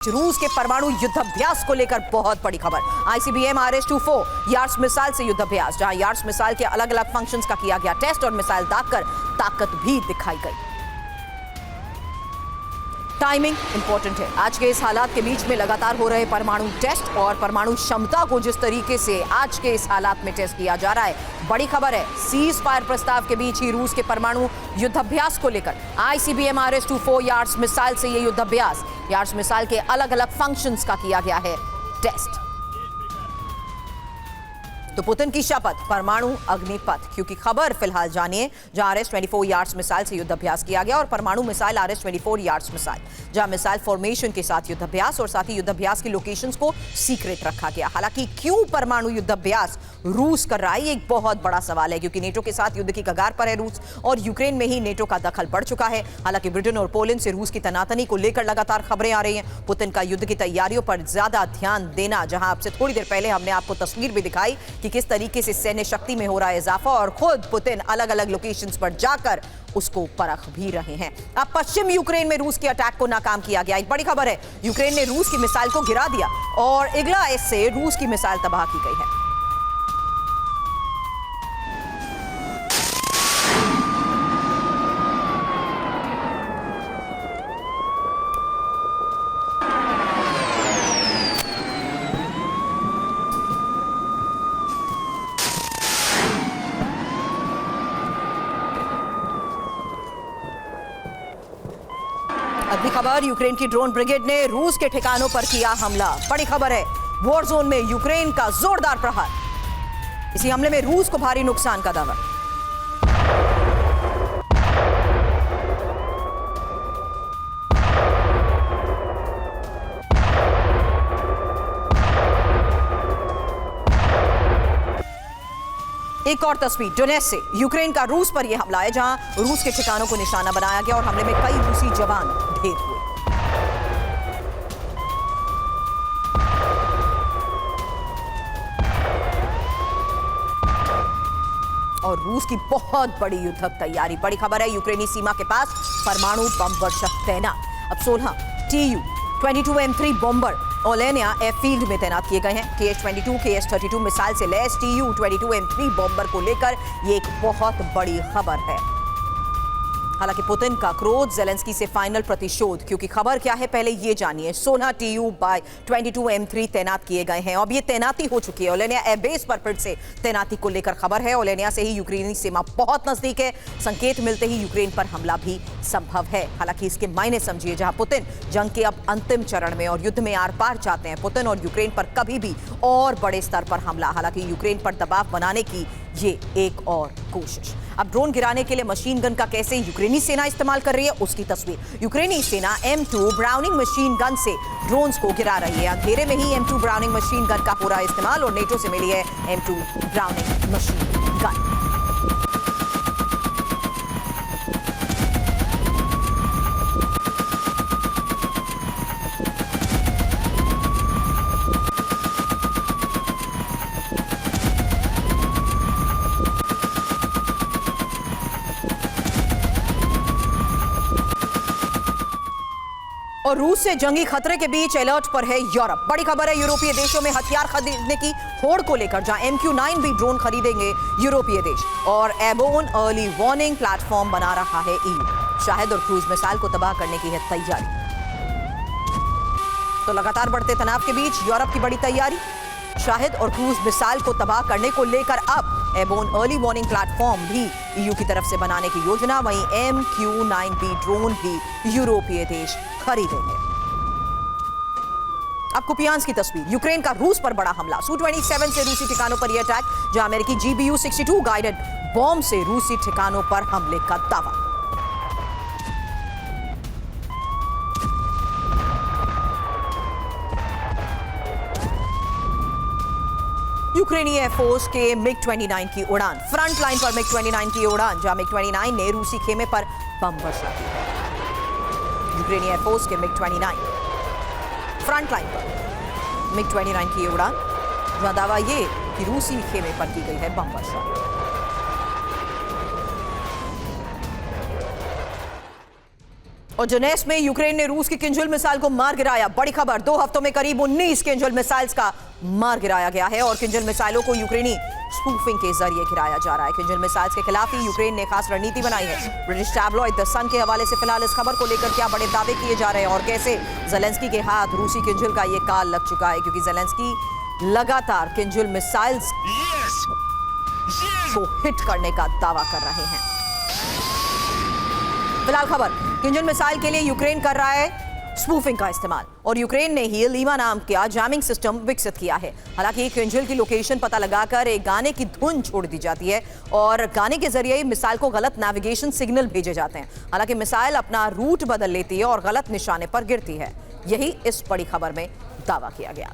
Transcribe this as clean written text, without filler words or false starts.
रूस के परमाणु युद्धाभ्यास को लेकर बहुत बड़ी खबर। आईसीबीएम RS-24 यार्ड्स मिसाइल से युद्धाभ्यास, जहां यार्ड्स मिसाइल के अलग अलग फंक्शंस का किया गया टेस्ट और मिसाइल दागकर ताकत भी दिखाई गई। टाइमिंग इंपॉर्टेंट है। आज के इस हालात के बीच में लगातार हो रहे परमाणु टेस्ट और परमाणु क्षमता को जिस तरीके से आज के इस हालात में टेस्ट किया जा रहा है, बड़ी खबर है। सीज फायर प्रस्ताव के बीच ही रूस के परमाणु युद्धाभ्यास को लेकर आईसीबीएम RS-24 यार्ड्स मिसाइल से ये युद्धाभ्यास, यार्ड्स मिसाइल के अलग अलग फंक्शंस का किया गया है टेस्ट। तो पुतिन की शपथ, परमाणु अग्निपथ, क्योंकि खबर फिलहाल जानिए, जहां RS-24 यार्ड्स मिसाइल से युद्धाभ्यास किया गया और परमाणु मिसाइल RS-24 यार्ड्स मिसाइल, जहां मिसाइल फॉर्मेशन के साथ युद्धाभ्यास और साथ ही युद्धाभ्यास की लोकेशंस को सीक्रेट रखा गया। हालांकि क्यों परमाणु युद्धाभ्यास रूस कर रहा है, ये एक बहुत बड़ा सवाल है, क्योंकि नेटो के साथ युद्ध की कगार पर है रूस और यूक्रेन में ही नेटो का दखल बढ़ चुका है। हालांकि ब्रिटेन और पोलैंड से रूस की तनातनी को लेकर लगातार खबरें आ रही हैं। पुतिन का युद्ध की तैयारियों पर ज्यादा ध्यान देना, जहां आपसे थोड़ी देर पहले हमने आपको तस्वीर भी दिखाई कि किस तरीके से सैन्य शक्ति में हो रहा है इजाफा, और खुद पुतिन अलग अलग लोकेशंस पर जाकर उसको परख भी रहे हैं। अब पश्चिम यूक्रेन में रूस के अटैक को नाकाम किया गया। एक बड़ी खबर है, यूक्रेन ने रूस की मिसाइल को गिरा दिया और इग्ला-S से रूस की मिसाइल तबाह की गई है। अगली खबर, यूक्रेन की ड्रोन ब्रिगेड ने रूस के ठिकानों पर किया हमला। बड़ी खबर है, वॉर जोन में यूक्रेन का जोरदार प्रहार। इसी हमले में रूस को भारी नुकसान का दावा। एक और तस्वीर डोनेट्स्क से, यूक्रेन का रूस पर यह हमला है, जहां रूस के ठिकानों को निशाना बनाया गया और हमले में कई रूसी जवान ढेर हुए। और रूस की बहुत बड़ी युद्धक तैयारी। बड़ी खबर है, यूक्रेनी सीमा के पास परमाणु बम वर्षक तैनात। अब 16 Tu-22M3 बॉम्बर ओलेनिया एयरफील्ड में तैनात किए गए हैं। KH-22 KS-32 मिसाइल से लैस Tu-22M3 बॉम्बर को लेकर यह एक बहुत बड़ी खबर है। हालांकि पुतिन का क्रोध, ज़ेलेंस्की से फाइनल प्रतिशोध, क्योंकि खबर क्या है पहले ये जानिए। 16 Tu-22M3 तैनात किए गए हैं। अब ये तैनाती हो चुकी है। ओलेनिया एयरबेस पर फिर से तैनाती को लेकर खबर है। ओलेनिया से ही यूक्रेनी सीमा बहुत नजदीक है। संकेत मिलते ही यूक्रेन पर हमला भी संभव है। हालांकि इसके मायने समझिए, जहां पुतिन जंग के अब अंतिम चरण में और युद्ध में आर पार चाहते हैं, पुतिन और यूक्रेन पर कभी भी और बड़े स्तर पर हमला। हालांकि यूक्रेन पर दबाव बनाने की ये एक और कोशिश। अब ड्रोन गिराने के लिए मशीन गन का कैसे यूक्रेनी सेना इस्तेमाल कर रही है, उसकी तस्वीर। यूक्रेनी सेना M2 ब्राउनिंग मशीन गन से ड्रोन्स को गिरा रही है। अंधेरे में ही M2 ब्राउनिंग मशीन गन का पूरा इस्तेमाल, और नेटो से मिली है M2 ब्राउनिंग मशीन गन। और रूस से जंगी खतरे के बीच अलर्ट पर है यूरोप। बड़ी खबर है, यूरोपीय देशों में हथियार खरीदने की होड़ को लेकर, जहां MQ-9 भी ड्रोन खरीदेंगे यूरोपीय देश। और एयरबोर्न अर्ली वार्निंग प्लेटफॉर्म बना रहा है EU। शाहिद और क्रूज मिसाइल को तबाह करने की है तैयारी। तो लगातार बढ़ते तनाव के बीच यूरोप की बड़ी तैयारी। शाहिद और क्रूज मिसाइल को तबाह करने को लेकर अब एयरबोर्न अर्ली वार्निंग प्लेटफॉर्म भी EU की तरफ से बनाने की योजना। वहीं MQ-9B ड्रोन भी यूरोपीय देश खरीदेंगे। अब कुपियांस की तस्वीर, यूक्रेन का रूस पर बड़ा हमला। Su-27 से रूसी ठिकानों पर यह अटैक, जहां अमेरिकी GBU-62 गाइडेड बॉम्ब से रूसी ठिकानों पर हमले का दावा। यूक्रेनी एयरफोर्स के MiG-29 की उड़ान, फ्रंट लाइन पर MiG-29 की उड़ान, जहां MiG-29 ने रूसी खेमे पर बम वर्षा की। यूक्रेनी एयरफोर्स के MiG-29 फ्रंट लाइन पर MiG-29 की उड़ान, जहां दावा ये कि रूसी खेमे पर की गई है बम वर्षा। और डोनेट्स्क में यूक्रेन ने रूस की किंजल मिसाइल को मार गिराया। बड़ी खबर, 2 हफ्तों में करीब 19 किंजल मिसाइल्स का मार गिराया गया है और किंजल मिसाइलों को यूक्रेनी स्पूफिंग के जरिए गिराया जा रहा है। किंजल मिसाइल्स के खिलाफ ही यूक्रेन ने खास रणनीति बनाई है। ब्रिटिश टैबलॉइड द सन के हवाले से फिलहाल इस खबर को लेकर क्या बड़े दावे किए जा रहे हैं और कैसे ज़ेलेंस्की के हाथ रूसी किंजल का ये काल लग चुका है, क्योंकि ज़ेलेंस्की लगातार किंजल मिसाइल्स को हिट करने का दावा कर रहे हैं। फिलहाल खबर, किंजल मिसाइल के लिए यूक्रेन कर रहा है स्पूफिंग का इस्तेमाल और यूक्रेन ने ही लीमा नाम का जैमिंग सिस्टम विकसित किया है। हालांकि किंजल की लोकेशन पता लगाकर एक गाने की धुन छोड़ दी जाती है और गाने के जरिए मिसाइल को गलत नेविगेशन सिग्नल भेजे जाते हैं। हालांकि मिसाइल अपना रूट बदल लेती है और गलत निशाने पर गिरती है। यही इस बड़ी खबर में दावा किया गया।